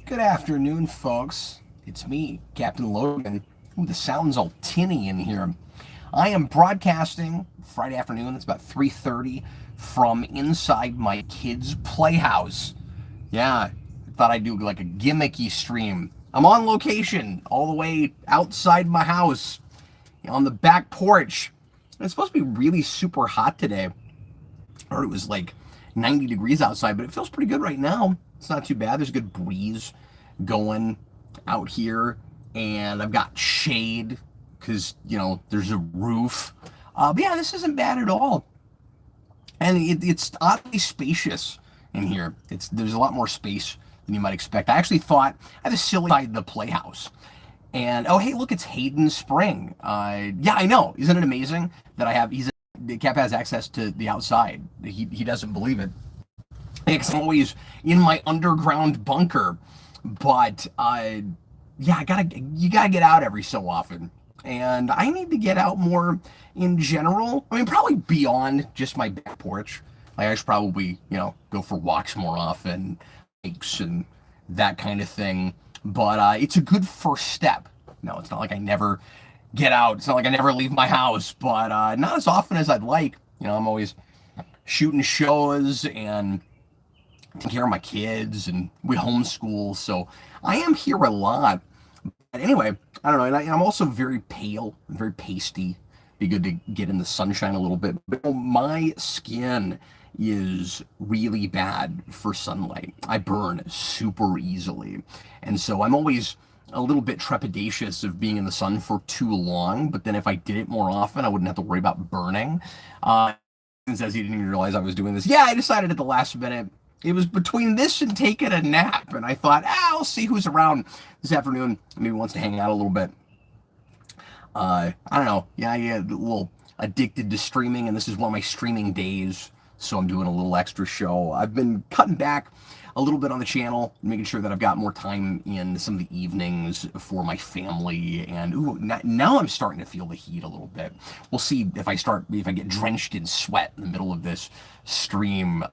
Good afternoon, folks. It's me, Captain Logan. Ooh, the sound's all tinny in here. I am broadcasting Friday afternoon. It's about 3:30 from inside my kids' playhouse. Yeah, I thought I'd do like a gimmicky stream. I'm on location, all the way outside my house, on the back porch. It's supposed to be really super hot today. I heard it was like 90 degrees outside, but it feels pretty good right now. It's not too bad. There's a good breeze going out here, and I've got shade because, there's a roof. But yeah, this isn't bad at all. And it's oddly spacious in here. There's a lot more space than you might expect. I actually thought I had a silly side the Playhouse. And oh, hey, look, it's Hayden Spring. Yeah, I know. Isn't it amazing that Cap has access to the outside? He doesn't believe it. Because I'm always in my underground bunker. But yeah, you gotta get out every so often. And I need to get out more in general. I mean, probably beyond just my back porch. Like I should probably, go for walks more often, hikes and that kind of thing. But it's a good first step. No, it's not like I never get out. It's not like I never leave my house, but not as often as I'd like. I'm always shooting shows and taking care of my kids, and we homeschool, so I am here a lot. But anyway, I don't know, and I'm also very pale, very pasty. Be good to get in the sunshine a little bit. But my skin is really bad for sunlight. I burn super easily, and so I'm always a little bit trepidatious of being in the sun for too long. But then if I did it more often, I wouldn't have to worry about burning. Says he didn't even realize I was doing this. Yeah, I decided at the last minute. It was between this and taking a nap, and I thought, I'll see who's around this afternoon. Maybe wants to hang out a little bit. I don't know. Yeah, a little addicted to streaming, and this is one of my streaming days, so I'm doing a little extra show. I've been cutting back a little bit on the channel, making sure that I've got more time in some of the evenings for my family, and now I'm starting to feel the heat a little bit. We'll see if I get drenched in sweat in the middle of this stream.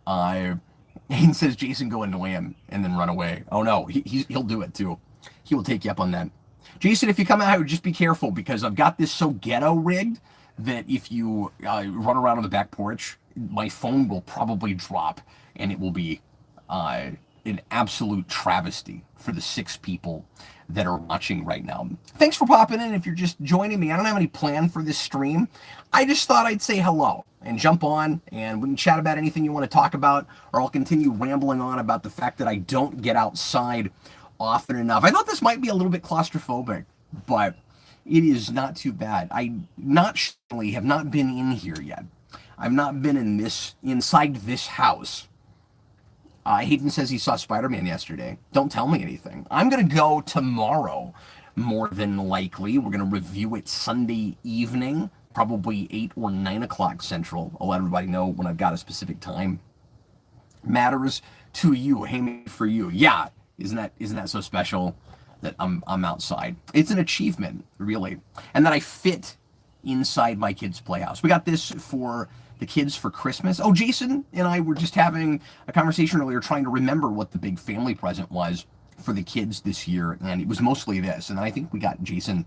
Hayden says, Jason, go annoy him and then run away. Oh no, he'll do it too. He will take you up on that. Jason, if you come out here, just be careful, because I've got this so ghetto rigged that if you run around on the back porch, my phone will probably drop, and it will be an absolute travesty for the 6 people that are watching right now. Thanks for popping in. If you're just joining me, I don't have any plan for this stream. I just thought I'd say hello and jump on, and we can chat about anything you want to talk about, or I'll continue rambling on about the fact that I don't get outside often enough. I thought this might be a little bit claustrophobic, but it is not too bad. I have not been in here yet. I've not been inside this house. Hayden says he saw Spider-Man yesterday. Don't tell me anything. I'm going to go tomorrow, more than likely. We're going to review it Sunday evening, probably 8 or 9 o'clock Central. I'll let everybody know when I've got a specific time. Matters to you, hey, for you. Yeah, isn't that so special that I'm outside? It's an achievement, really. And that I fit inside my kids' playhouse. We got this for the kids for Christmas. Oh, Jason and I were just having a conversation earlier trying to remember what the big family present was for the kids this year, and it was mostly this. And I think we got Jason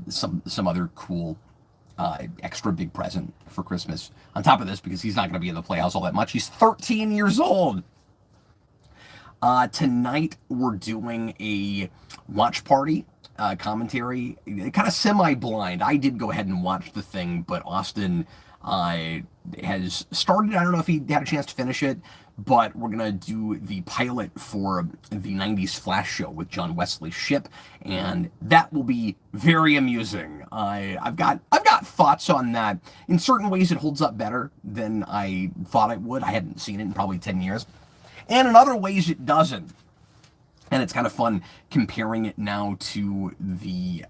some other cool extra big present for Christmas on top of this, because he's not going to be in the Playhouse all that much. He's 13 years old. Tonight we're doing a watch party commentary, kind of semi-blind. I did go ahead and watch the thing, but Austin has started. I don't know if he had a chance to finish it, but we're gonna do the pilot for the 90s Flash show with John Wesley Shipp, and that will be very amusing. I've got thoughts on that. In certain ways it holds up better than I thought it would. I hadn't seen it in probably 10 years. And in other ways it doesn't. And it's kind of fun comparing it now to the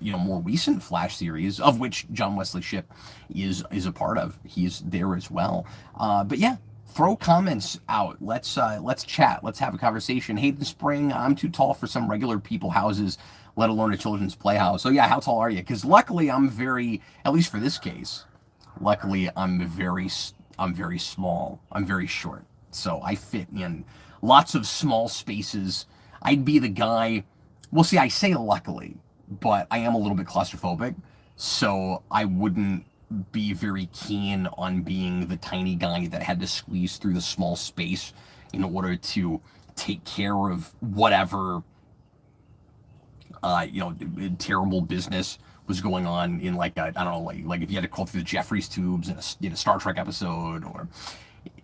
more recent Flash series, of which John Wesley Shipp is a part of. He's there as well. But yeah, throw comments out. Let's chat. Let's have a conversation. Hayden Spring, I'm too tall for some regular people houses, let alone a children's playhouse. So yeah, how tall are you? Because luckily I'm very, at least for this case, luckily I'm very small. I'm very short. So I fit in lots of small spaces. I'd be the guy. Well, see, I say luckily, but I am a little bit claustrophobic, so I wouldn't be very keen on being the tiny guy that had to squeeze through the small space in order to take care of whatever terrible business was going on in like I don't know, like if you had to crawl through the Jeffries tubes in a Star Trek episode, or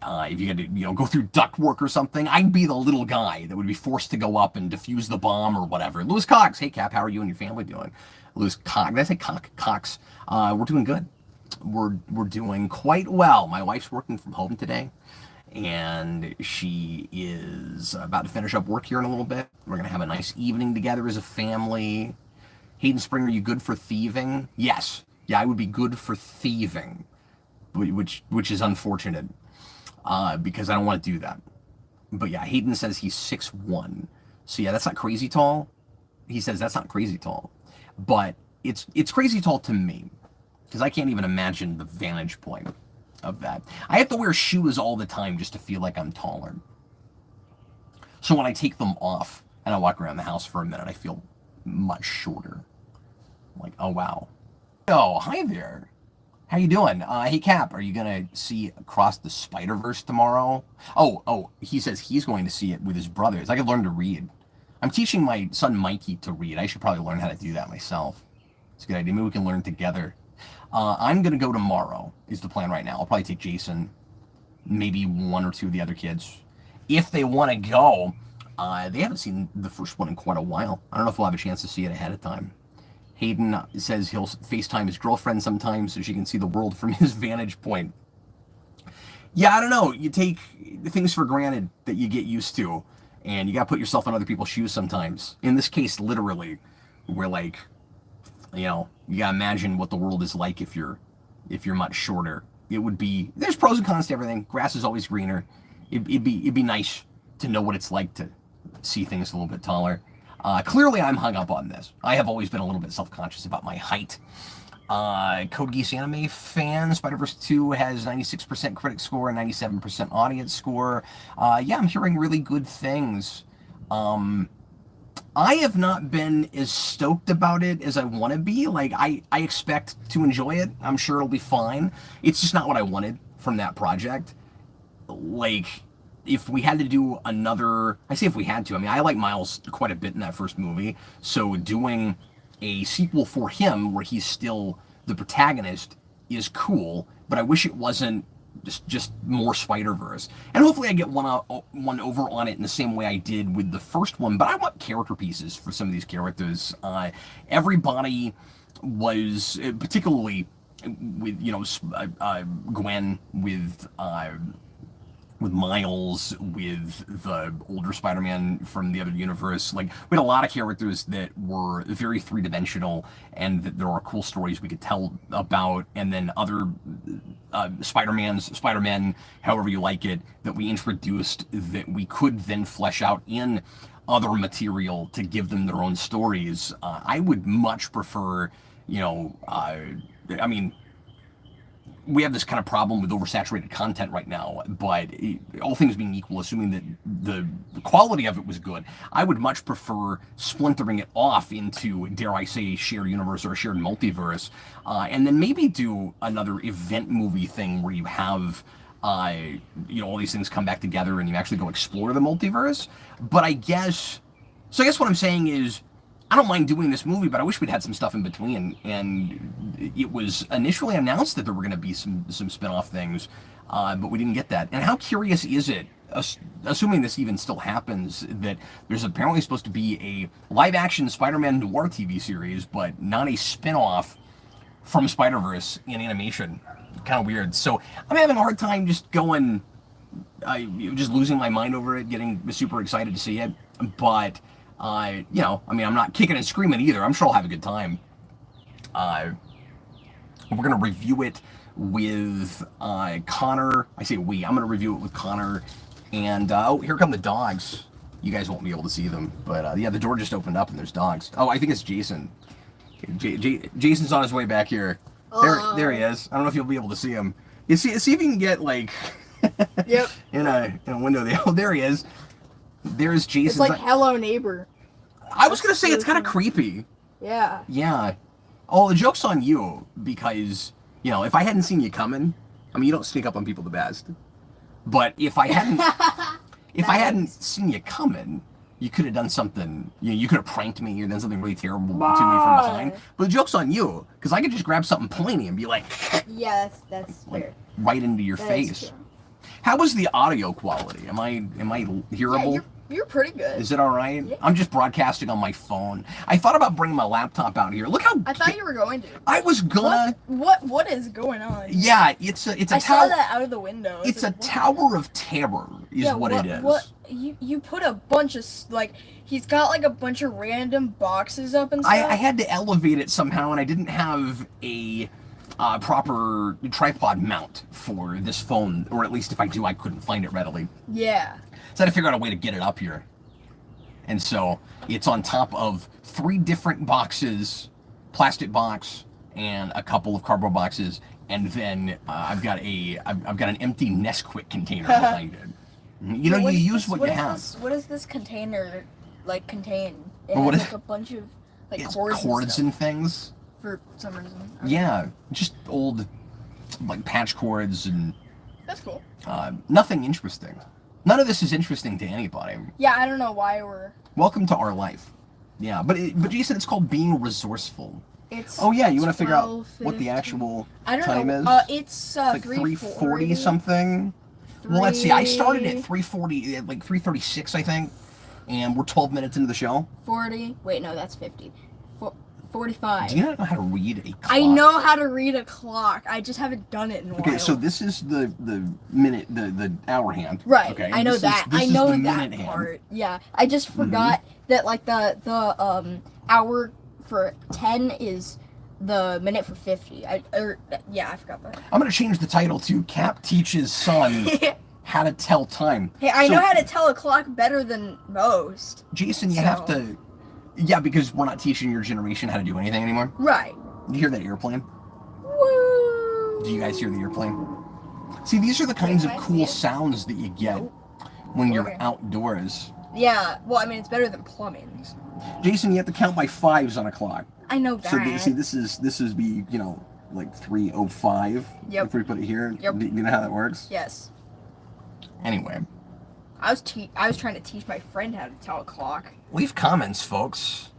if you had to go through ductwork or something, I'd be the little guy that would be forced to go up and defuse the bomb or whatever. Lewis Cox, hey Cap, how are you and your family doing? Lewis Cox, did I say Cox? We're doing good. We're doing quite well. My wife's working from home today, and she is about to finish up work here in a little bit. We're gonna have a nice evening together as a family. Hayden Springer, are you good for thieving? Yes. Yeah, I would be good for thieving, which is unfortunate because I don't want to do that. But yeah, Hayden says he's 6'1". So yeah, that's not crazy tall. He says that's not crazy tall. But it's crazy tall to me because I can't even imagine the vantage point of that. I have to wear shoes all the time just to feel like I'm taller. So when I take them off and I walk around the house for a minute, I feel much shorter. Like, oh wow. Oh, hi there. How you doing? Hey Cap, are you gonna see Across the Spider-Verse tomorrow? Oh, he says he's going to see it with his brothers. I could learn to read. I'm teaching my son Mikey to read. I should probably learn how to do that myself. It's a good idea. Maybe we can learn together. I'm gonna go tomorrow is the plan right now. I'll probably take Jason, maybe one or two of the other kids. If they want to go, they haven't seen the first one in quite a while. I don't know if we'll have a chance to see it ahead of time. Hayden says he'll FaceTime his girlfriend sometimes so she can see the world from his vantage point. Yeah, I don't know. You take things for granted that you get used to, and you got to put yourself in other people's shoes sometimes. In this case, literally, where like, you got to imagine what the world is like if you're much shorter. It would be, there's pros and cons to everything. Grass is always greener. It'd be nice to know what it's like to see things a little bit taller. Clearly, I'm hung up on this. I have always been a little bit self-conscious about my height. Code Geass anime fan, Spider-Verse 2 has 96% critic score and 97% audience score. Yeah, I'm hearing really good things. I have not been as stoked about it as I want to be. Like, I expect to enjoy it. I'm sure it'll be fine. It's just not what I wanted from that project. Like, if we had to do another, I say if we had to, I mean, I like Miles quite a bit in that first movie, so doing a sequel for him where he's still the protagonist is cool, but I wish it wasn't just more Spider-Verse. And hopefully I get one over on it in the same way I did with the first one, but I want character pieces for some of these characters. Everybody was, particularly with, Gwen, with Miles, with the older Spider-Man from the other universe. Like, we had a lot of characters that were very three-dimensional, and that there are cool stories we could tell about, and then other Spider-Men, however you like it, that we introduced that we could then flesh out in other material to give them their own stories. I would much prefer, I mean, we have this kind of problem with oversaturated content right now, but all things being equal, assuming that the quality of it was good, I would much prefer splintering it off into, dare I say, a shared universe or a shared multiverse, and then maybe do another event movie thing where you have all these things come back together and you actually go explore the multiverse. But I guess what I'm saying is, I don't mind doing this movie, but I wish we'd had some stuff in between. And it was initially announced that there were going to be some spin-off things, but we didn't get that. And how curious is it, assuming this even still happens, that there's apparently supposed to be a live-action Spider-Man noir TV series, but not a spin-off from Spider-Verse in animation. Kind of weird. So I'm having a hard time just just losing my mind over it, getting super excited to see it. But I'm not kicking and screaming either. I'm sure I'll have a good time. We're going to review it with Connor. I say we. I'm going to review it with Connor. And, here come the dogs. You guys won't be able to see them. But, the door just opened up and there's dogs. Oh, I think it's Jason. Jason's on his way back here. There he is. I don't know if you'll be able to see him. See if you can get, like, yep. in a window there. Oh, there he is. There's Jason's. It's like Hello Neighbor. I was gonna say it's kind of creepy. Yeah. Yeah. Oh, the joke's on you because if I hadn't seen you coming, I mean you don't sneak up on people the best, but if I hadn't seen you coming, you could have done something. You could have pranked me or done something really terrible to me from behind. But the joke's on you because I could just grab something pointy and be like, yeah, that's fair. Right into your face. How was the audio quality? Am I hearable? Yeah, you're pretty good. Is it all right? Yeah. I'm just broadcasting on my phone. I thought about bringing my laptop out here. Look how I thought you were going to. I was gonna. What is going on? Yeah, it's a I tower. saw that out of the window. It's a tower of terror, is what it is. What you put a bunch of he's got like a bunch of random boxes up and stuff. I had to elevate it somehow, and I didn't have a proper tripod mount for this phone, or at least if I do, I couldn't find it readily. Yeah. So I had to figure out a way to get it up here. And so it's on top of 3 different boxes, plastic box and a couple of cardboard boxes, and then I've got an empty Nesquik container behind it. You use what you have. What does this container contain? It has like a bunch of cords and things. For some reason. Yeah, just old patch cords and. That's cool. Nothing interesting. None of this is interesting to anybody. Yeah, I don't know why we're. Welcome to our life. Yeah, but Jason, it's called being resourceful. It's. Oh yeah, you want to figure out 50. what the actual time is? It's like 3:40 something. Well, let's see. I started at 3:40, like 3:36, I think, and we're 12 minutes into the show. 40. Wait, no, that's 50. 45. Do you not know how to read a clock? I know how to read a clock. I just haven't done it in a while. Okay, so this is the minute, the hour hand. Right. Okay. I know that. I know that part. Hand. Yeah. I just forgot that the hour for 10 is the minute for 50. I forgot that. I'm gonna change the title to Cap Teaches Son How to Tell Time. Hey, I know how to tell a clock better than most. Jason, you have to. Yeah, because we're not teaching your generation how to do anything anymore. Right. You hear that airplane? Woo! Do you guys hear the airplane? See, these are the kinds of cool sounds that you get when you're outdoors. Yeah, well, I mean, it's better than plumbing. So. Jason, you have to count by 5s on a clock. I know that. So, see, this is be, like 3:05. Yep. If we put it here. Yep. Do you know how that works? Yes. Anyway. I was trying to teach my friend how to tell a clock. Leave comments, folks.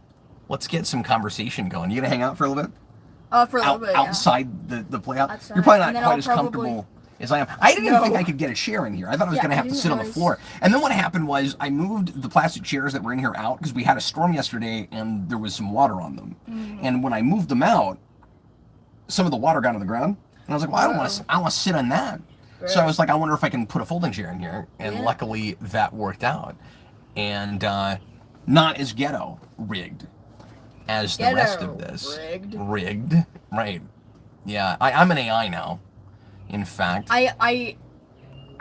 Let's get some conversation going. You gonna hang out for a little bit? For a little bit, outside the Playhouse? Outside. You're probably not quite as comfortable as I am. I didn't even think I could get a chair in here. I thought I was gonna have to sit on the floor. And then what happened was I moved the plastic chairs that were in here out because we had a storm yesterday and there was some water on them. Mm-hmm. And when I moved them out, some of the water got on the ground. And I was like, well, I don't want to sit on that. So I was like, I wonder if I can put a folding chair in here. And luckily that worked out. And not as ghetto rigged as the rest of this. Rigged. Right. Yeah. I'm an AI now. In fact. I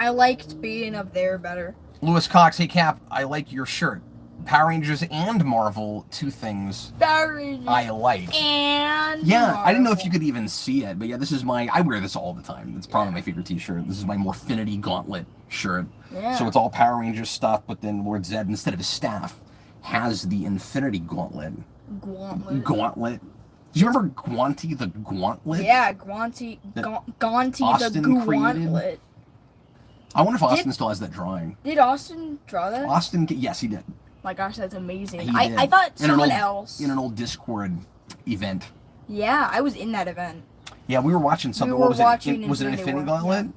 liked being up there better. Lewis Cox, hey Cap, I like your shirt. Power Rangers and Marvel, 2 things Power Rangers I like. And yeah, Marvel. I didn't know if you could even see it, but yeah, this is I wear this all the time. It's probably my favorite t-shirt. This is my Morphinity Gauntlet shirt. Yeah. So it's all Power Rangers stuff, but then Lord Zed, instead of his staff, has the Infinity Gauntlet. Gauntlet. Do you remember Gaunty the Gauntlet? Yeah, Gaunty the Gauntlet. I wonder if Austin still has that drawing. Did Austin draw that? Austin, yes, he did. My gosh, that's amazing. He did. I thought someone else. In an old Discord event. Yeah, I was in that event. Yeah, we were watching something. What was it? Was it Infinity Gauntlet? Yeah.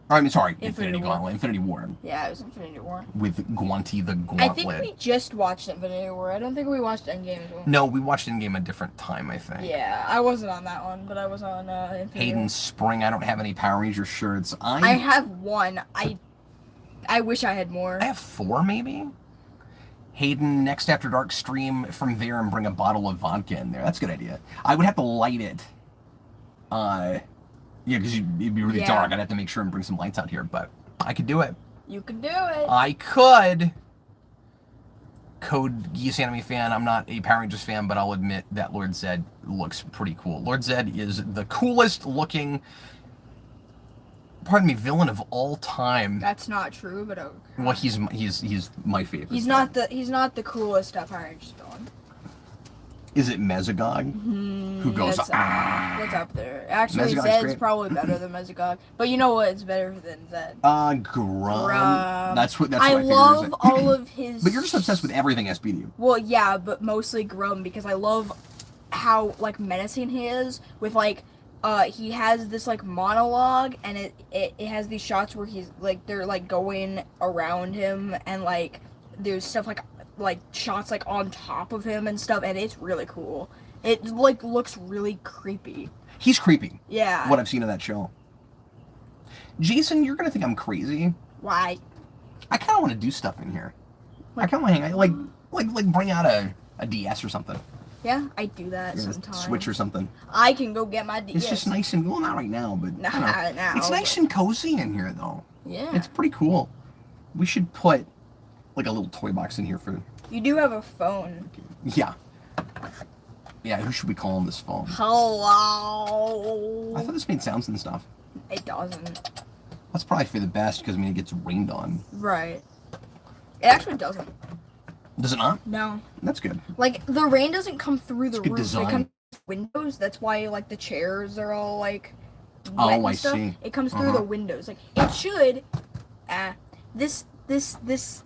I mean, sorry, Infinity Gauntlet. Infinity War. Yeah, it was Infinity War. With Gaunty the Gauntlet. I think we just watched Infinity War. I don't think we watched Endgame as well. No, we watched Endgame a different time, I think. Yeah, I wasn't on that one, but I was on Infinity Hayden War. Spring, I don't have any Power Ranger shirts. I have one. I wish I had more. I have 4, maybe? Hayden, next After Dark stream from there and bring a bottle of vodka in there. That's a good idea. I would have to light it. Yeah, because it'd be really dark. I'd have to make sure and bring some lights out here, but I could do it. You could do it. I could. Code Geese Anime fan. I'm not a Power Rangers fan, but I'll admit that Lord Zed looks pretty cool. Lord Zed is the coolest looking pardon me, villain of all time. That's not true, but okay. Well, he's my favorite. He's not the coolest Power Rangers villain. Is it Mesogog? Who goes, That's up there. Actually, Mesogog's Zed's great. probably better than Mesogog. But you know what? It's better than Zed. Grum. That's what I I figured. love all of his. But you're just obsessed with everything SPD. Well, yeah, but mostly Grum because I love how like menacing he is with like. He has this like monologue, and it has these shots where he's like they're like going around him, and like there's stuff like shots like on top of him and stuff, and it's really cool. It like looks really creepy. He's creepy. Yeah. What I've seen of that show. Jason, you're gonna think I'm crazy. Why? I kind of want to do stuff in here. I kind of want to hang out, like bring out a DS or something. Yeah, I do that sometimes. Switch or something. I can go get my DS. It's just nice and well, not right now, but Not you know, right now, it's nice and cozy in here, though. Yeah. It's pretty cool. We should put like a little toy box in here for. You do have a phone. Yeah. Yeah. Who should we call on this phone? Hello. I thought this made sounds and stuff. It doesn't. That's probably for the best because I mean it gets rained on. Right. It actually doesn't. Does it not? No. That's good. Like the rain doesn't come through the It's good roof. design. It comes through windows. That's why like the chairs are all like wet Oh, and I stuff. see. It comes through the windows. Like it should. This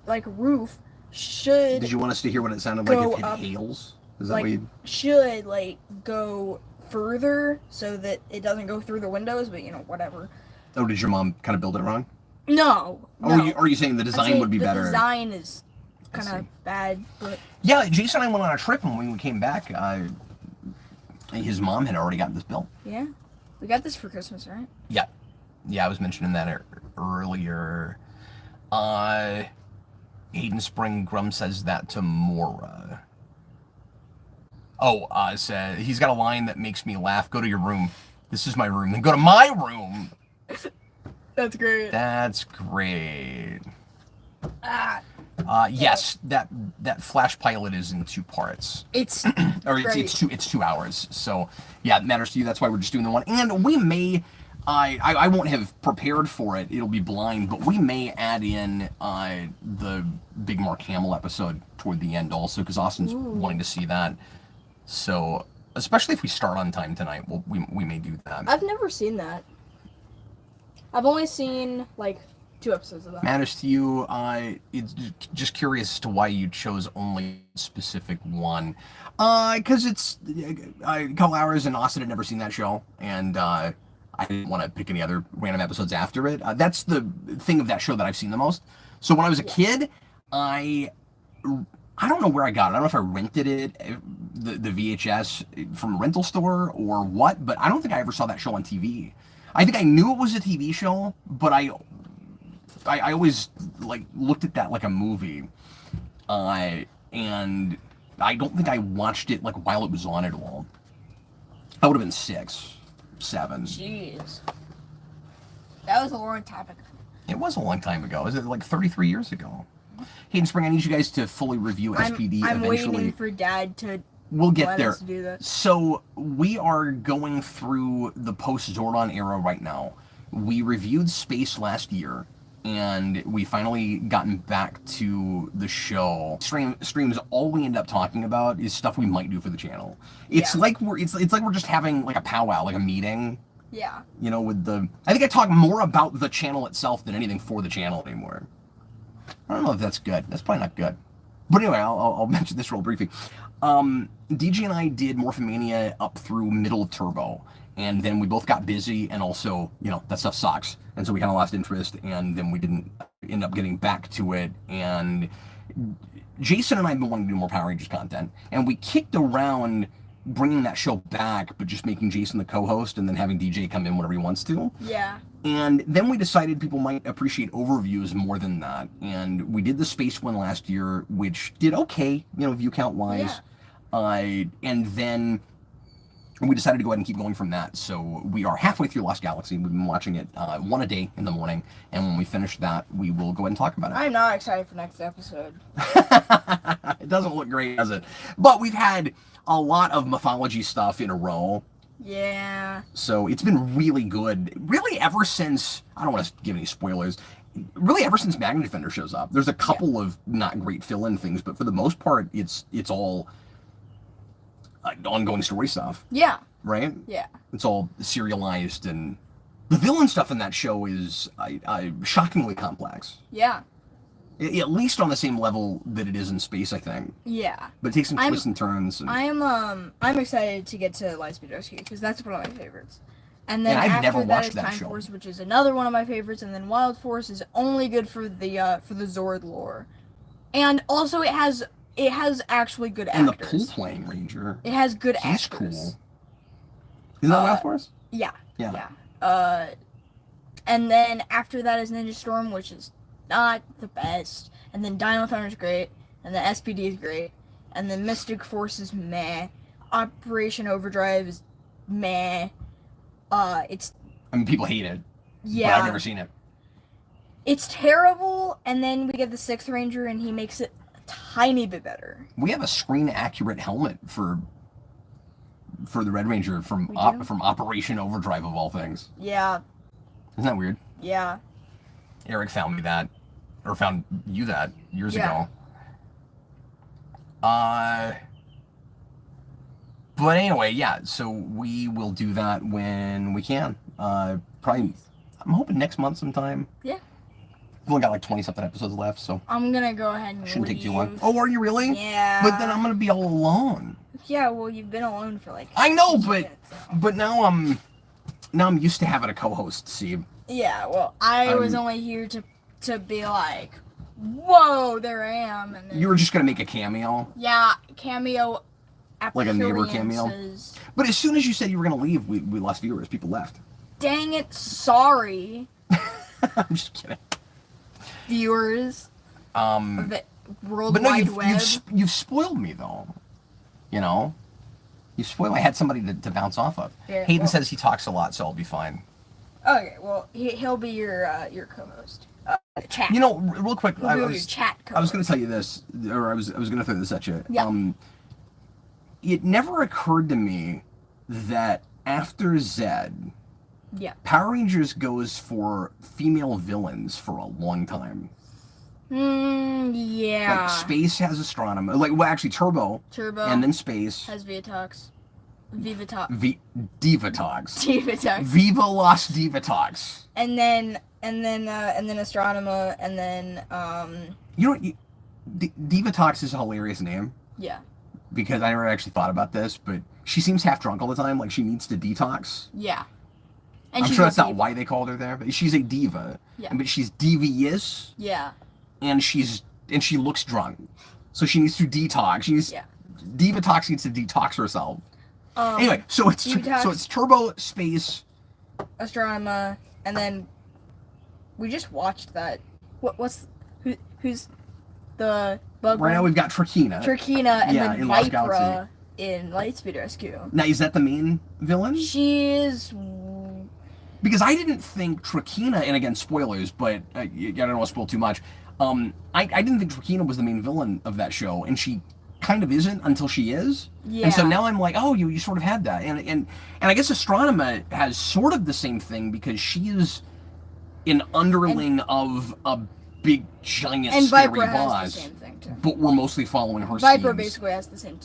like roof should. Did you want us to hear what it sounded like Go if it up, hails? Is that like what you? should like go further so that it doesn't go through the windows, but you know whatever. Oh, did your mom kind of build it wrong? No. Oh, no. are you saying the design would be the better? The design is kind see. of bad, but Yeah, Jason and I went on a trip, and when we came back, his mom had already gotten this built. yeah, we got this for Christmas, right? Yeah, I was mentioning that earlier. Hayden Spring Grum says that to Mora. Oh, said he's got a line that makes me laugh. Go to your room. This is my room. Then go to my room. That's great. That's great. Ah, Yes, that Flash pilot is in 2 parts. it's Or it's 2 hours. So yeah, it matters to you. That's why we're just doing the one. And we may, I won't have prepared for it. It'll be blind, but we may add in the Big Mark Hamill episode toward the end also because Austin's wanting to see that. So especially if we start on time tonight, we may do that. I've never seen that. I've only seen like 2 episodes of that. Matters to you. It's just curious as to why you chose only a specific one. Because it's a couple hours and Austin had never seen that show, and I didn't want to pick any other random episodes after it. That's the thing of that show that I've seen the most. So when I was a kid, I don't know where I got it. I don't know if I rented it, the VHS from a rental store or what, but I don't think I ever saw that show on TV. I think I knew it was a TV show, but I always like looked at that like a movie, and I don't think I watched it like while it was on at all. I would have been 6, 7. Jeez, that was a long time ago. It was a long time ago. Was it like 33 years ago? Hayden Spring, I need you guys to fully review SPD I'm eventually. waiting for Dad to. We'll get let there. us do that. So we are going through the post-Zordon era right now. We reviewed Space last year, and we finally gotten back to the show. Streams, all we end up talking about is stuff we might do for the channel. It's like it's like we're just having like a powwow, like a meeting. Yeah. You know, with the I think I talk more about the channel itself than anything for the channel anymore. I don't know if that's good. That's probably not good. But anyway, I'll mention this real briefly. DJ and I did Morphomania up through middle of Turbo, and then we both got busy, and also, you know, that stuff sucks, and so we kind of lost interest, and then we didn't end up getting back to it, and Jason and I have been wanting to do more Power Rangers content, and we kicked around bringing that show back, but just making Jason the co-host, and then having DJ come in whenever he wants to. Yeah. And then we decided people might appreciate overviews more than that. And we did the space one last year, which did okay, you know, view count wise. Yeah. And then we decided to go ahead and keep going from that. So we are halfway through Lost Galaxy. We've been watching it one a day in the morning. And when we finish that, we will go ahead and talk about it. I'm not excited for next episode. It doesn't look great, does it? But we've had a lot of mythology stuff in a row. Yeah. So it's been really good. Really, ever since, I don't want to give any spoilers, really ever since Magna Defender shows up. There's a couple of not great fill-in things, but for the most part, it's all ongoing story stuff, Yeah. right? Yeah. It's all serialized, and the villain stuff in that show is shockingly complex. Yeah. At least on the same level that it is in space, I think. Yeah. But it takes some twists and turns. And I'm excited to get to Lightspeed Rescue because that's one of my favorites. And then I've after never that watched is that Time show. Force, which is another one of my favorites, and then Wild Force is only good for the Zord lore, and also it has actually good and the actors. pool playing ranger. It has good He's actors. cool. Isn't that Wild Force? Yeah. Yeah. And then after that is Ninja Storm, which is not the best. And then Dino Thunder is great. And then SPD is great. And then Mystic Force is meh. Operation Overdrive is meh. It's I mean, people hate it. yeah. But I've never seen it. It's terrible. And then we get the Sixth Ranger, and he makes it a tiny bit better. We have a screen accurate helmet for the Red Ranger from from Operation Overdrive of all things. Yeah. Isn't that weird? Yeah. Eric found me that, or found you that years ago. But anyway, yeah. So we will do that when we can. Probably. I'm hoping next month sometime. Yeah. We've only got like 20-something episodes left, so I'm gonna go ahead and shouldn't leave. take too long. Oh, are you really? Yeah. But then I'm gonna be all alone. Yeah, well, you've been alone for like. I know, 15 but minutes, so. now I'm used to having a co-host. See. Yeah, well, I was only here to be like, whoa, there I am. And then, You were just gonna make a cameo, yeah, cameo. like a neighbor cameo. appearances. But as soon as you said you were gonna leave, we lost viewers. People left. Dang it! Sorry, I'm just kidding. viewers of the World But no, Wide Web. you've spoiled me though. You know, you spoiled. I had somebody to bounce off of. Yeah, Hayden well- says he talks a lot, so I'll be fine. Okay, well, he'll be your co-host. Chat. You know, real quick, He'll I be your was chat I was going co-host. to tell you this, or I was going to throw this at you. Yeah. It never occurred to me that after Zed, Yeah. Power Rangers goes for female villains for a long time. Yeah. Like Space has Astronomer, like well, actually Turbo, Turbo and then Space. has Vivatox. Vivatox. Divatox. Vivatox. Viva Las Divatox. And then Astronomer, and then You know, what, Divatox is a hilarious name yeah. because I never actually thought about this, but she seems half drunk all the time, like she needs to detox. Yeah. And I'm she's sure a that's not diva. why they called her there, but she's a diva. Yeah. But she's devious, Yeah. and she looks drunk, so she needs to detox. Yeah. Divatox needs to detox herself. Anyway, so it's Divatox. Turbo, Space. Astronomer, and then we just watched that. Who's the bug? Right now we've got Trakina. Trakina, and Yeah, then in Lost Vipra Galaxy. in Lightspeed Rescue. Now, is that the main villain? She is. Because I didn't think Trakina, and again, spoilers, but I don't want to spoil too much. I didn't think Trakina was the main villain of that show, and she kind of isn't until she is. Yeah. And so now I'm like, oh, you sort of had that. And I guess Astronomer has sort of the same thing because she is an underling of a big, giant, And scary Vipra boss. has the same thing too. But we're mostly following her Vipra schemes. basically has the same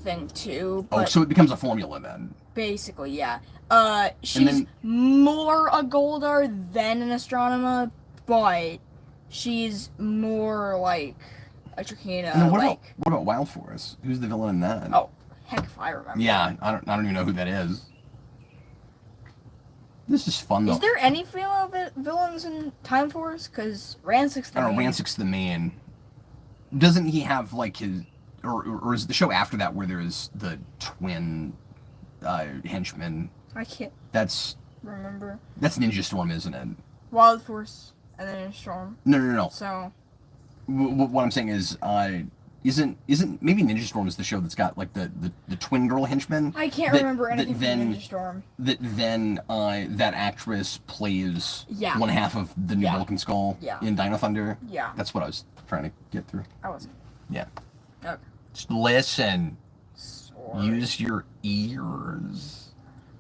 thing too. Oh, But so it becomes a formula then. basically, yeah. She's then- more a Goldar than an Astronomer, but she's more like a Trakina. And then what like, about Wild Force? Who's the villain in that? oh, heck if I remember. Yeah, I don't even know who that is. This is fun though. Is there any female villains in Time Force? Because Ransic's the I don't know. main. Ransic's the main. Doesn't he have like his, or is the show after that where there's the twin henchmen? I can't That's remember. Ninja Storm, isn't it? Wild Force and then Storm. No. So What I'm saying is, isn't maybe Ninja Storm is the show that's got like the twin girl henchmen? I can't that- remember anything that from then, Ninja Storm. That then that actress plays Yeah. one half of the new Yeah. Vulcan Skull Yeah. in Dino Thunder. Yeah. That's what I was trying to get through. I wasn't. Yeah. Okay. Just listen. Sorry. Use your ears.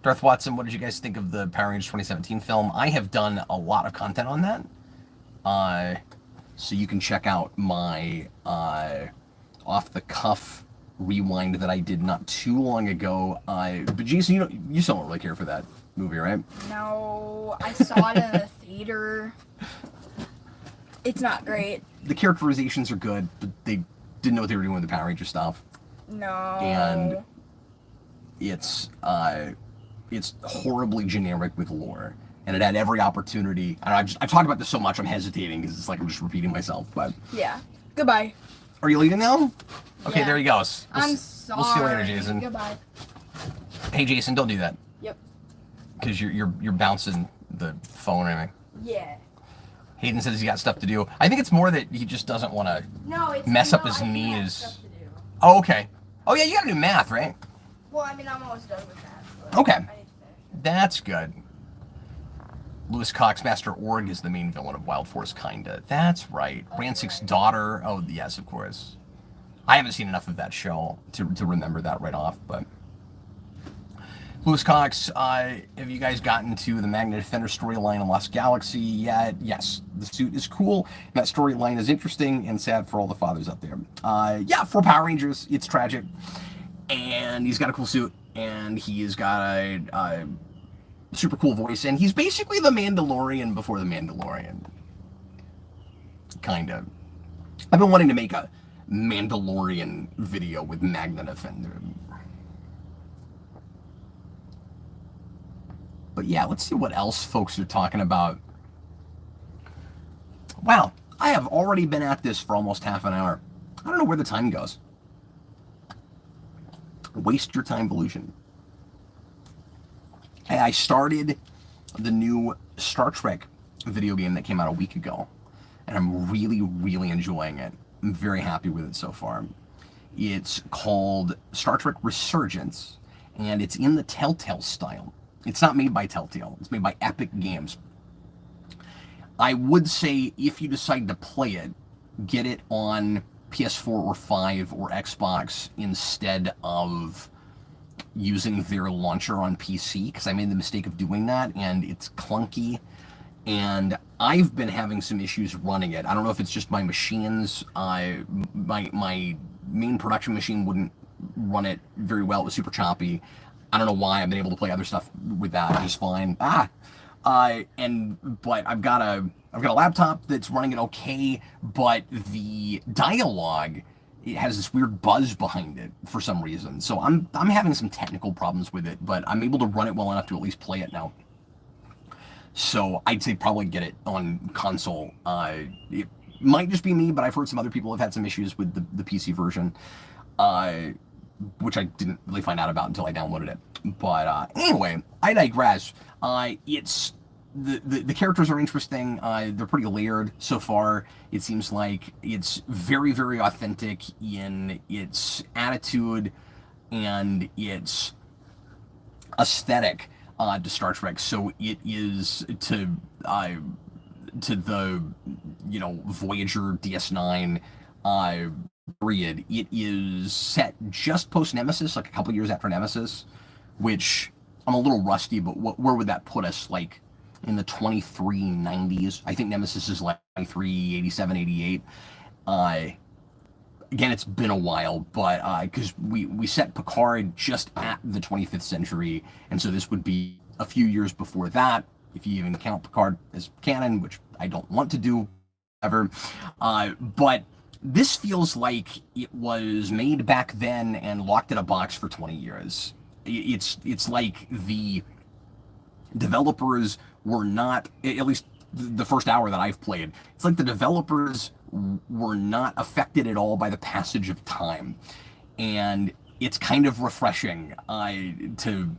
Darth Watson, what did you guys think of the Power Rangers 2017 film? I have done a lot of content on that. Uh, so you can check out my off the cuff rewind that I did not too long ago. But Jason, you still don't really care for that movie, right? No, I saw it in the theater. It's not great. The characterizations are good, but they didn't know what they were doing with the Power Ranger stuff. No. And it's horribly generic with lore, and it had every opportunity. And I've talked about this so much, I'm hesitating because it's like I'm just repeating myself. But yeah, goodbye. Are you leaving now? Okay, Yeah. there he goes. I'm sorry. We'll see you later, Jason. Goodbye. Hey, Jason, don't do that Yep. because you're bouncing the phone or anything. Yeah. Hayden says he's got stuff to do. I think it's more that he just doesn't want to No, it's mess up his I do have knees. stuff to do. Oh, okay. Oh yeah, you got to do math, right? Well, I mean, I'm almost done with that. But Okay. I need to finish it. That's good. Lewis Cox, Master Org, is the main villain of Wild Force, kinda. That's right. Rancic's daughter. Oh, yes, of course. I haven't seen enough of that show to remember that right off, but... Lewis Cox, have you guys gotten to the Magna Defender storyline in Lost Galaxy yet? Yes, the suit is cool, and that storyline is interesting and sad for all the fathers out there. Yeah, for Power Rangers, it's tragic, and he's got a cool suit, and he's got a super cool voice, and he's basically the Mandalorian before the Mandalorian. Kind of. I've been wanting to make a Mandalorian video with Magna Defender. But yeah, let's see what else folks are talking about. Wow, I have already been at this for almost half an hour. I don't know where the time goes. Waste your time, Volution. Hey, I started the new Star Trek video game that came out a week ago, and I'm really, really enjoying it. I'm very happy with it so far. It's called Star Trek Resurgence, and it's in the Telltale style. It's not made by Telltale. It's made by Epic Games. I would say if you decide to play it, get it on PS4 or 5 or Xbox instead of using their launcher on PC, because I made the mistake of doing that, and it's clunky. And I've been having some issues running it. I don't know if it's just my machines. My main production machine wouldn't run it very well. It was super choppy. I don't know why. I've been able to play other stuff with that just fine. But I've got a laptop that's running it okay, but the dialogue, it has this weird buzz behind it for some reason. So I'm having some technical problems with it, but I'm able to run it well enough to at least play it now. So I'd say probably get it on console. It might just be me, but I've heard some other people have had some issues with the PC version, which I didn't really find out about until I downloaded it. But anyway, I digress. It's the characters are interesting. They're pretty layered so far. It seems like it's very, very authentic in its attitude and its aesthetic to Star Trek. So it is to the Voyager DS9 period. It is set just post Nemesis, like a couple years after Nemesis, which I'm a little rusty, but where would that put us? Like in the 2390s. I think Nemesis is like 23, 87, 88. Again, it's been a while, but because we set Picard just at the 25th century, and so this would be a few years before that, if you even count Picard as canon, which I don't want to do ever. But this feels like it was made back then and locked in a box for 20 years. It's like the developers were not, at least the first hour that I've played, it's like the developers were not affected at all by the passage of time. And it's kind of refreshing to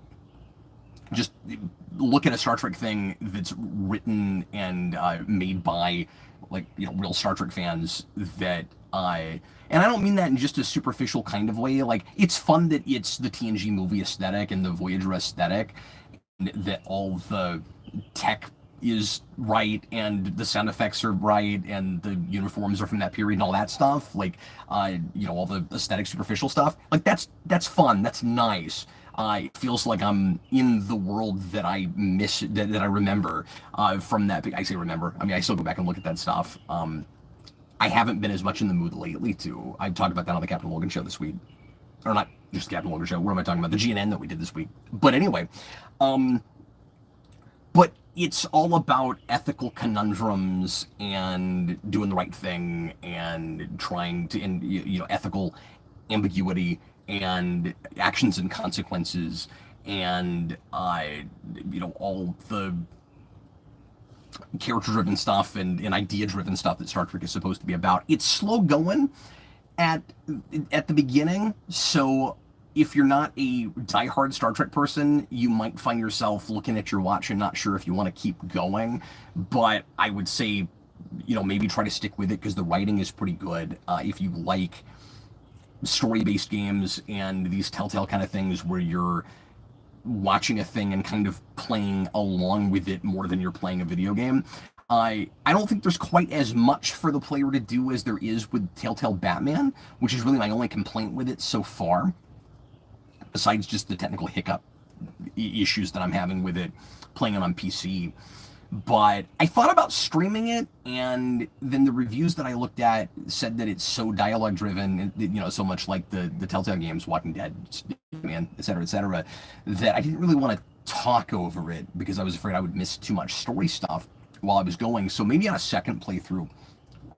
just look at a Star Trek thing that's written and made by real Star Trek fans that and I don't mean that in just a superficial kind of way. Like, it's fun that it's the TNG movie aesthetic and the Voyager aesthetic, and that all the tech is right and the sound effects are right and the uniforms are from that period and all that stuff. Like, all the aesthetic superficial stuff. Like, that's fun. That's nice. It feels like I'm in the world that I miss, that I remember from that. I say remember. I mean, I still go back and look at that stuff. I haven't been as much in the mood lately to. I talked about that on the Captain Logan show this week, or not just the Captain Logan show. What am I talking about? The GNN that we did this week. But anyway, but it's all about ethical conundrums and doing the right thing and trying to, and ethical ambiguity and actions and consequences and all the character-driven stuff and idea-driven stuff that Star Trek is supposed to be about. It's slow going at the beginning, so if you're not a diehard Star Trek person, you might find yourself looking at your watch and not sure if you want to keep going. But I would say, maybe try to stick with it because the writing is pretty good. If you like story-based games and these Telltale kind of things where you're watching a thing and kind of playing along with it more than you're playing a video game. I don't think there's quite as much for the player to do as there is with Telltale Batman, which is really my only complaint with it so far, besides just the technical hiccup issues that I'm having with it playing it on PC. But I thought about streaming it, and then the reviews that I looked at said that it's so dialogue driven, so much like the Telltale games, Walking Dead, man, etc., that I didn't really want to talk over it because I was afraid I would miss too much story stuff while I was going. So maybe on a second playthrough,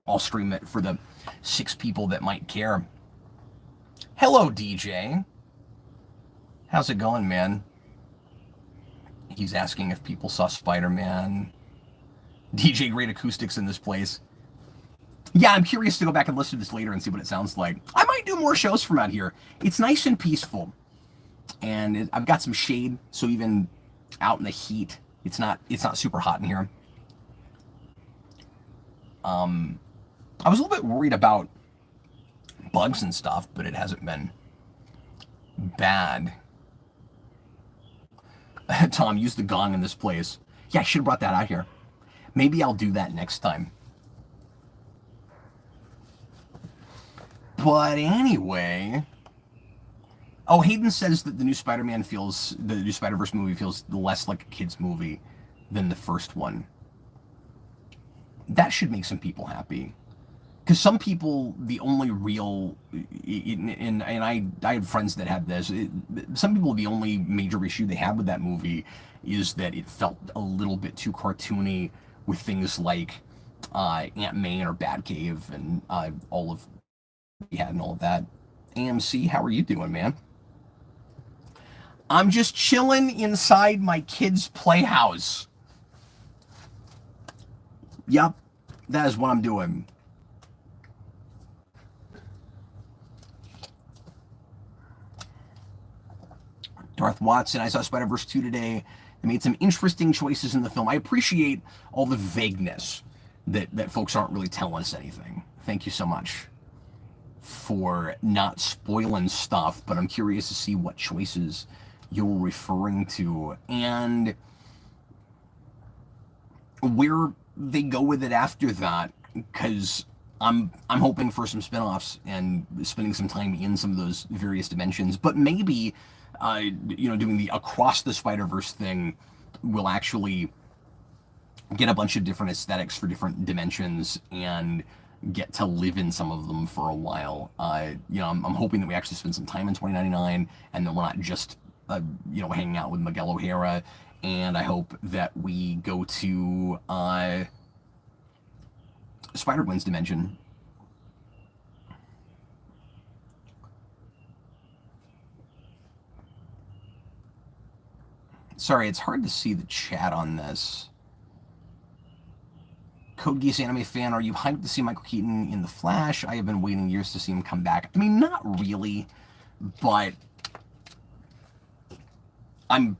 I'll stream it for the 6 people that might care. Hello, DJ. How's it going, man? He's asking if people saw Spider-Man. DJ, great acoustics in this place. Yeah, I'm curious to go back and listen to this later and see what it sounds like. I might do more shows from out here. It's nice and peaceful. And I've got some shade, so even out in the heat, it's not super hot in here. I was a little bit worried about bugs and stuff, but it hasn't been bad. Tom, use the gong in this place. Yeah, I should have brought that out here. Maybe I'll do that next time. But anyway... Oh, Hayden says that the new Spider-Verse movie feels less like a kid's movie than the first one. That should make some people happy. Because some people, the only real, and I had friends that had this, some people, the only major issue they had with that movie is that it felt a little bit too cartoony with things like Aunt May and her Batcave and all of and all of that. AMC, how are you doing, man? I'm just chilling inside my kid's playhouse. Yep, that is what I'm doing. Darth Watson, I saw Spider-Verse 2 today. They made some interesting choices in the film. I appreciate all the vagueness that folks aren't really telling us anything. Thank you so much for not spoiling stuff, but I'm curious to see what choices you're referring to and where they go with it after that, because I'm hoping for some spin-offs and spending some time in some of those various dimensions, but maybe doing the Across the Spider-Verse thing will actually get a bunch of different aesthetics for different dimensions and get to live in some of them for a while. I'm hoping that we actually spend some time in 2099 and that we're not just hanging out with Miguel O'Hara, and I hope that we go to Spider-Gwen's dimension. Sorry, it's hard to see the chat on this. Code Geass anime fan, are you hyped to see Michael Keaton in The Flash? I have been waiting years to see him come back. I mean, not really, but I'm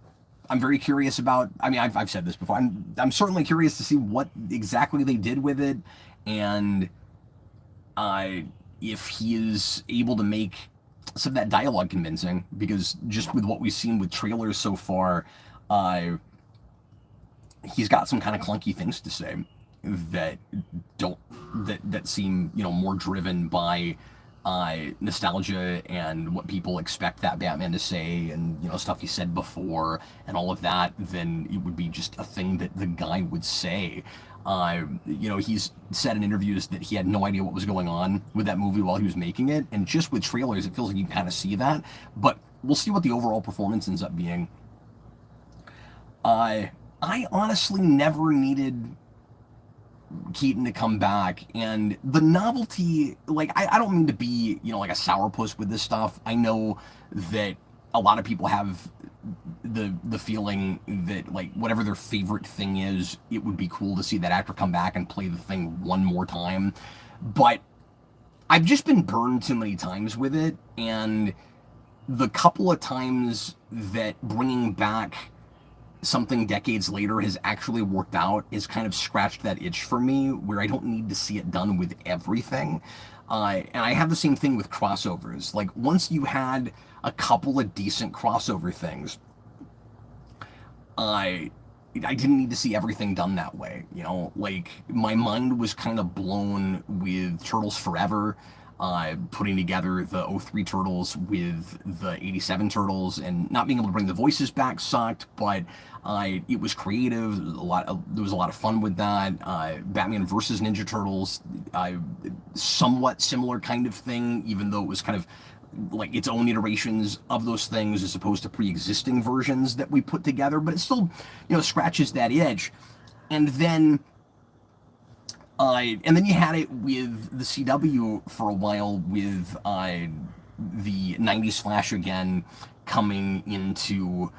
very curious about. I mean, I've said this before. I'm certainly curious to see what exactly they did with it, and if he is able to make some of that dialogue convincing. Because just with what we've seen with trailers so far, he's got some kind of clunky things to say that seem more driven by nostalgia and what people expect that Batman to say, and stuff he said before and all of that, then it would be just a thing that the guy would say. He's said in interviews that he had no idea what was going on with that movie while he was making it, and just with trailers, it feels like you can kind of see that. But we'll see what the overall performance ends up being. I honestly never needed Keaton to come back, and the novelty, like, I don't mean to be like a sourpuss with this stuff. I know that a lot of people have the feeling that, like, whatever their favorite thing is, it would be cool to see that actor come back and play the thing one more time. But I've just been burned too many times with it, and the couple of times that bringing back something decades later has actually worked out has kind of scratched that itch for me, where I don't need to see it done with everything. And I have the same thing with crossovers. Like, once you had a couple of decent crossover things, I didn't need to see everything done that way. Like, my mind was kind of blown with Turtles Forever, putting together the '03 Turtles with the '87 Turtles, and not being able to bring the voices back sucked, but it was creative. There was a lot of fun with that. Batman versus Ninja Turtles, somewhat similar kind of thing, even though it was kind of like its own iterations of those things as opposed to pre-existing versions that we put together, but it still scratches that itch. And then you had it with the CW for a while, with the '90s Flash again coming into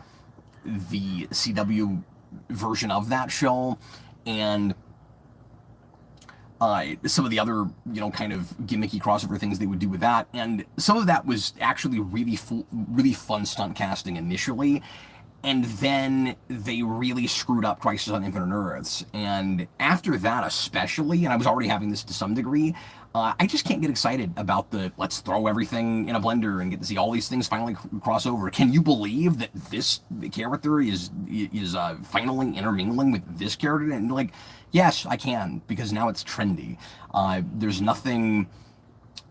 the CW version of that show, and some of the other, kind of gimmicky crossover things they would do with that. And some of that was actually really fun stunt casting initially. And then they really screwed up Crisis on Infinite Earths. And after that especially, and I was already having this to some degree, I just can't get excited about the let's throw everything in a blender and get to see all these things finally cross over. Can you believe that this character is finally intermingling with this character? And like, yes, I can, because now it's trendy. There's nothing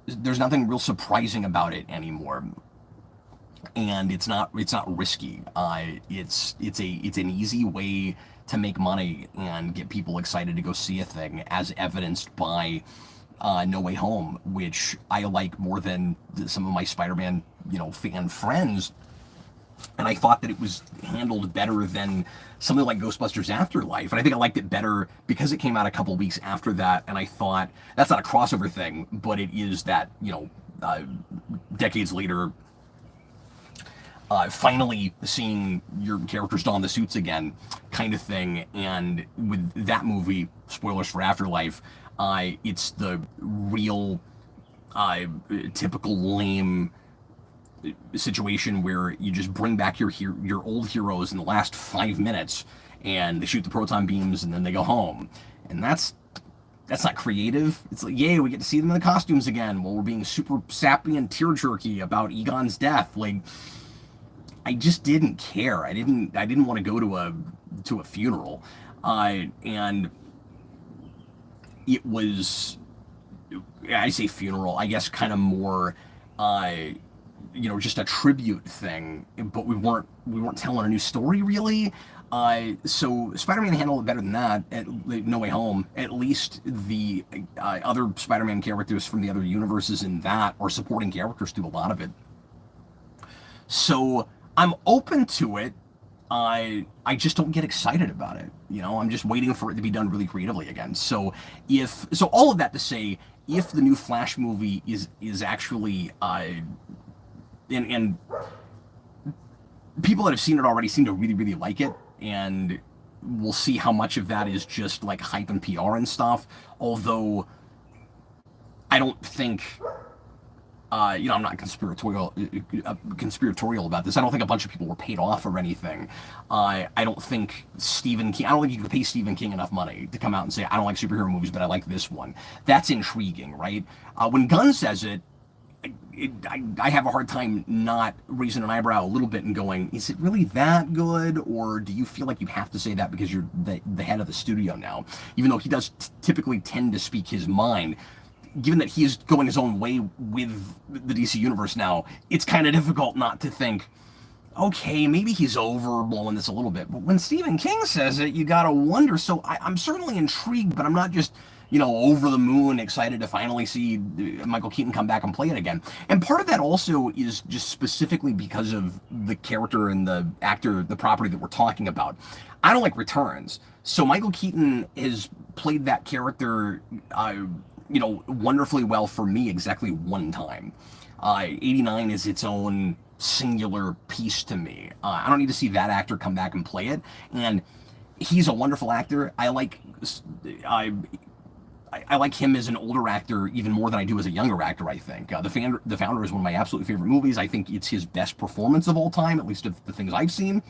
real surprising about it anymore. And it's not risky. It's an easy way to make money and get people excited to go see a thing, as evidenced by No Way Home, which I like more than some of my Spider-Man fan friends. And I thought that it was handled better than something like Ghostbusters Afterlife. And I think I liked it better because it came out a couple weeks after that. And I thought, that's not a crossover thing, but it is that, decades later, finally seeing your characters don the suits again kind of thing. And with that movie, spoilers for Afterlife, it's the real typical lame situation where you just bring back your old heroes in the last 5 minutes, and they shoot the proton beams, and then they go home. And that's not creative. It's like, yay, we get to see them in the costumes again while we're being super sappy and tear jerky about Egon's death. Like, I just didn't care. I didn't want to go to a funeral, and it was, I say funeral, I guess kind of more, just a tribute thing. But we weren't telling a new story really. So Spider-Man handled it better than that at No Way Home. At least the other Spider-Man characters from the other universes in that are supporting characters through a lot of it. So I'm open to it. I just don't get excited about it. I'm just waiting for it to be done really creatively again. So all of that to say, if the new Flash movie is actually and people that have seen it already seem to really, really like it, and we'll see how much of that is just like hype and PR and stuff. Although I don't think I'm not conspiratorial about this. I don't think a bunch of people were paid off or anything. I don't think Stephen King. I don't think you could pay Stephen King enough money to come out and say, I don't like superhero movies, but I like this one. That's intriguing, right? When Gunn says it, I have a hard time not raising an eyebrow a little bit and going, is it really that good? Or do you feel like you have to say that because you're the head of the studio now? Even though he does typically tend to speak his mind, given that he's going his own way with the DC universe now, it's kind of difficult not to think, okay, maybe he's overblowing this a little bit. But when Stephen King says it, you gotta wonder. So I'm certainly intrigued, but I'm not just, over the moon excited to finally see Michael Keaton come back and play it again. And part of that also is just specifically because of the character and the actor, the property that we're talking about. I don't like returns. So Michael Keaton has played that character, wonderfully well for me exactly one time. 89 is its own singular piece to me. I don't need to see that actor come back and play it. And he's a wonderful actor. I like him as an older actor even more than I do as a younger actor, I think. The Founder is one of my absolute favorite movies. I think it's his best performance of all time, at least of the things I've seen.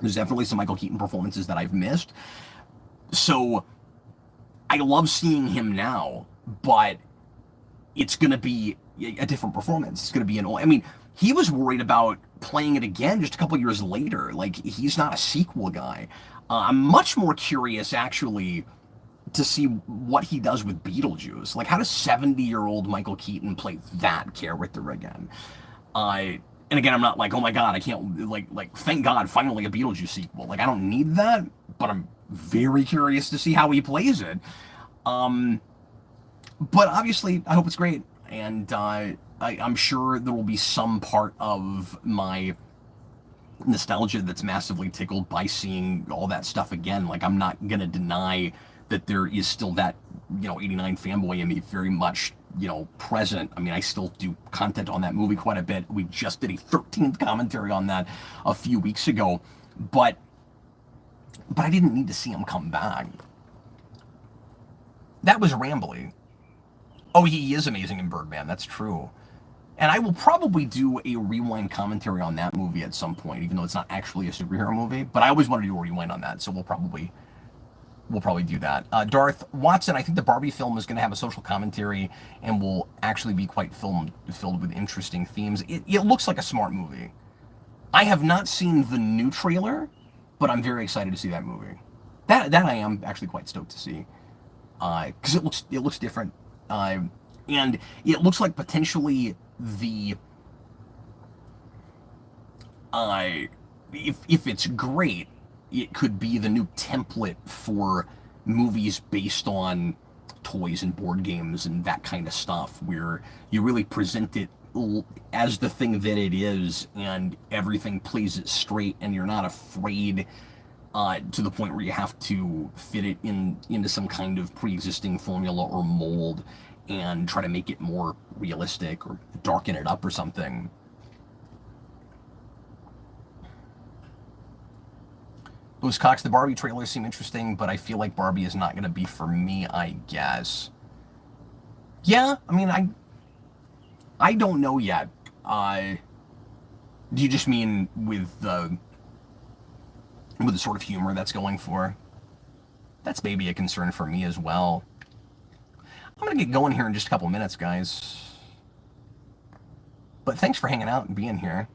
There's definitely some Michael Keaton performances that I've missed. So I love seeing him now, but it's going to be a different performance. It's going to be he was worried about playing it again just a couple years later. Like, he's not a sequel guy. I'm much more curious, actually, to see what he does with Beetlejuice. Like, how does 70-year-old Michael Keaton play that character again? And again, I'm not like, oh my god, I can't, like, thank God, finally a Beetlejuice sequel. Like, I don't need that, but I'm very curious to see how he plays it. But obviously, I hope it's great. And I'm sure there will be some part of my nostalgia that's massively tickled by seeing all that stuff again. Like, I'm not going to deny that there is still that, 89 fanboy in me very much, present. I mean, I still do content on that movie quite a bit. We just did a 13th commentary on that a few weeks ago. But I didn't need to see him come back. That was rambly. Oh, he is amazing in Birdman. That's true. And I will probably do a rewind commentary on that movie at some point, even though it's not actually a superhero movie. But I always wanted to do a rewind on that, so we'll probably do that. Darth Watson, I think the Barbie film is going to have a social commentary and will actually be quite filled with interesting themes. It looks like a smart movie. I have not seen the new trailer, but I'm very excited to see that movie. That I am actually quite stoked to see, because it looks different, and it looks like potentially if it's great, it could be the new template for movies based on toys and board games and that kind of stuff, where you really present it as the thing that it is, and everything plays it straight, and you're not afraid to the point where you have to fit it into some kind of pre-existing formula or mold and try to make it more realistic or darken it up or something. Louis Cox, the Barbie trailers seem interesting, but I feel like Barbie is not going to be for me, I guess. Yeah, I mean, I don't know yet. Do you just mean with the sort of humor that's going for? That's maybe a concern for me as well. I'm going to get going here in just a couple minutes, guys. But thanks for hanging out and being here.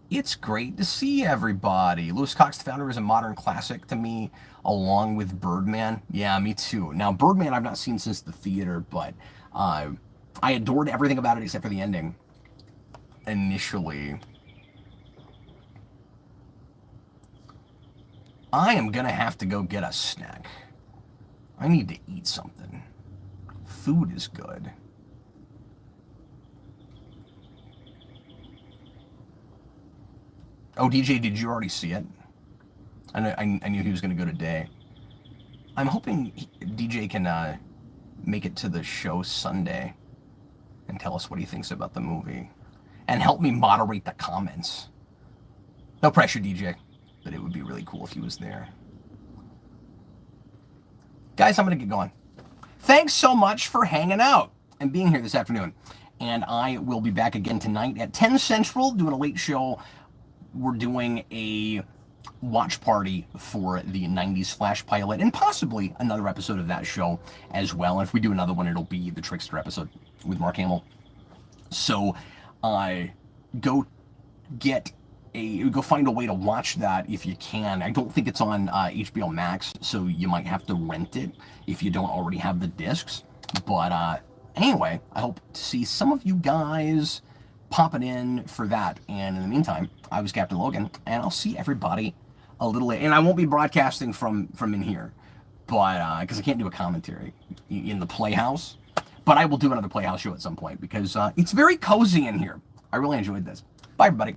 It's great to see everybody. Louis Cox, the Founder, is a modern classic to me, along with Birdman. Yeah, me too. Now, Birdman I've not seen since the theater, but I adored everything about it except for the ending. Initially. I am gonna have to go get a snack. I need to eat something. Food is good. Oh, DJ, did you already see it? I knew he was going to go today. I'm hoping DJ can make it to the show Sunday and tell us what he thinks about the movie. And help me moderate the comments. No pressure, DJ, but it would be really cool if he was there. Guys, I'm going to get going. Thanks so much for hanging out and being here this afternoon. And I will be back again tonight at 10 Central doing a late show. We're doing a watch party for the 90s Flash pilot and possibly another episode of that show as well. And if we do another one, it'll be the Trickster episode with Mark Hamill. So go get go find a way to watch that if you can. I don't think it's on HBO Max, so you might have to rent it if you don't already have the discs. But anyway, I hope to see some of you guys popping in for that. And in the meantime, I was Captain Logan, and I'll see everybody a little later. And I won't be broadcasting from in here, but because I can't do a commentary in the Playhouse. But I will do another Playhouse show at some point because it's very cozy in here. I really enjoyed this. Bye, everybody.